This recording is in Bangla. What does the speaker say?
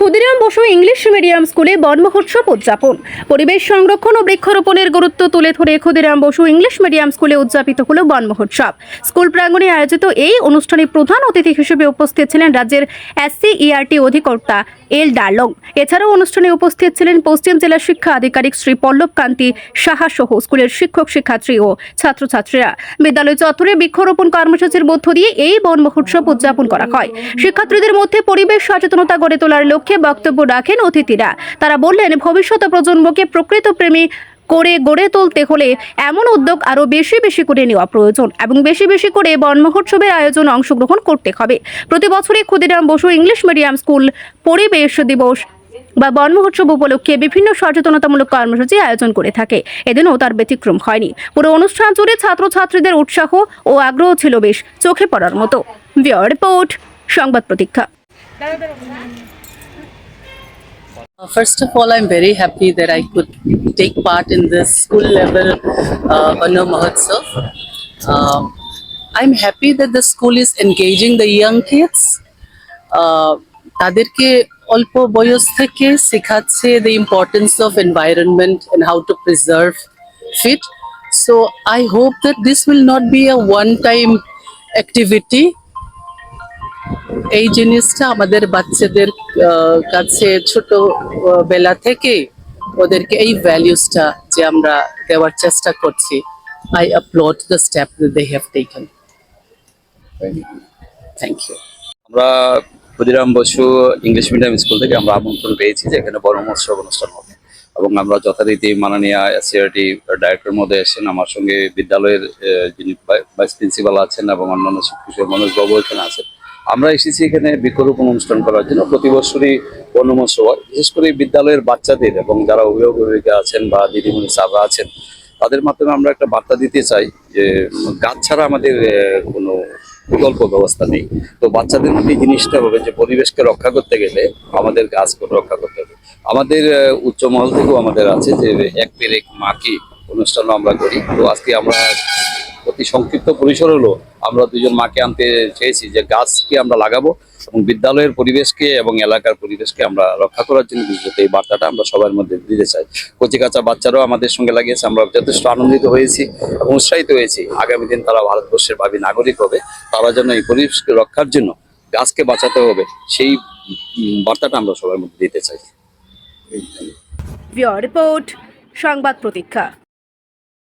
ক্ষুদিরাম বসু ইংলিশ মিডিয়াম স্কুলে বন মহোৎসব উদযাপন। পরিবেশ সংরক্ষণ ও বৃক্ষরোপণের গুরুত্ব তুলে ধরে ক্ষুদিরাম বসু ইংলিশ মিডিয়াম স্কুলে উদযাপিত হলো বন মহোৎসব। স্কুল প্রাঙ্গণে আয়োজিত এই অনুষ্ঠানে প্রধান অতিথি হিসেবে উপস্থিত ছিলেন রাজ্যের SCERT অধিকর্তা এল ডার্লং। এছাড়াও অনুষ্ঠানে উপস্থিত ছিলেন পশ্চিম জেলা শিক্ষা আধিকারিক শ্রী পল্লব কান্তি সাহা সহ স্কুলের শিক্ষক শিক্ষার্থী ও ছাত্রছাত্রীরা। বিদ্যালয় চত্বরে বৃক্ষরোপণ কর্মসূচির মধ্য দিয়ে এই বন মহোৎসব উদযাপন করা হয়। শিক্ষার্থীদের মধ্যে পরিবেশ সচেতনতা গড়ে তোলার লক্ষ্যে বক্তব্য রাখেন অতিথিরা। তারা বললেন, ভবিষ্যৎ প্রজন্মকে প্রকৃত প্রেমী করে গড়ে তুলতে হলে এমন উদ্যোগ আরো বেশি বেশি করে নেওয়া প্রয়োজন এবং বেশি বেশি করে বন মহোৎসবের আয়োজন অংশগ্রহণ করতে হবে। প্রতি বছরই Khudiram Bose English medium school পরিবেশ দিবস বা বন মহোৎসব উপলক্ষে বিভিন্ন সচেতনতামূলক কর্মসূচি আয়োজন করে থাকে। এদিনও তার ব্যতিক্রম হয়নি। পুরো অনুষ্ঠান জুড়ে ছাত্রছাত্রীদের উৎসাহ ও আগ্রহ ছিল বেশ চোখে পড়ার মতো। ব্যুরো রিপোর্ট, সংবাদ প্রতীক্ষা। First of all, I'm very happy that I could take part in this school level Bano Mahotsav. I'm happy that the school is engaging the young kids. তাদেরকে অল্প বয়স থেকে শেখাচ্ছে the importance of environment and how to preserve it. So I hope that this will not be a one-time activity. এই জিনিসটা আমাদের বাচ্চাদের কাছে ছোট বেলা থেকে ওদেরকে এই ভ্যালুসটা যে আমরা দেওয়ার চেষ্টা করছি, I applaud the step that they have taken. Thank you. আমরা Khudiram Bose English medium school থেকে আমরা আমন্ত্রণ পেয়েছি যে এখানে বন মহোৎসব অনুষ্ঠান হবে এবং আমরা যথারীতি মাননীয় SCERT ডাইরেক্টর মহোদয় এসেছেন, আমার সঙ্গে বিদ্যালয়ের যিনি ভাইস প্রিন্সিপাল আছেন এবং অন্যান্য শিক্ষক মনোজ বাবু এখানে আছেন। আমরা এসেছি এখানে বৃক্ষরোপণ অনুষ্ঠান করার জন্য। প্রতি বছরই বন মহোৎসব হয়, বিশেষ করে বিদ্যালয়ের বাচ্চাদের এবং যারা অভিভাবক আছেন বা দিদিমণি স্যাররা আছেন তাদের মাধ্যমে আমরা একটা বার্তা দিতে চাই যে গাছ ছাড়া আমাদের কোনো বিকল্প ব্যবস্থা নেই। তো বাচ্চাদের মধ্যে জিনিসটা হবে যে পরিবেশকে রক্ষা করতে গেলে আমাদের গাছ রক্ষা করতে হবে। আমাদের উচ্চ মহল থেকেও আমাদের আছে যে এক পের এক মাটি অনুষ্ঠানও আমরা করি। তো আজকে আমরা অতি সংক্ষিপ্ত পরিসর হলো আমরা দুজন মাকে আনতে চেয়েছি যে গাছকে আমরা লাগাবো এবং বিদ্যালয়ের পরিবেশকে এবং এলাকার পরিবেশকে আমরা রক্ষা করার জন্য এই বার্তাটা আমরা সবার মধ্যে দিতে চাই। কচিকাঁচা বাচ্চারাও আমাদের সঙ্গে লাগিয়েছে, আমরা যথেষ্ট আনন্দিত হয়েছি এবং উৎসাহিত হয়েছি। আগামী দিন তারা ভারতবর্ষের ভাবী নাগরিক হবে, তারা যেন এই পরিবেশকে রক্ষার জন্য গাছকে বাঁচাতে হবে সেই বার্তাটা আমরা সবার মধ্যে দিতে চাই। ব্যুরো রিপোর্ট, সংবাদ প্রতীক্ষা।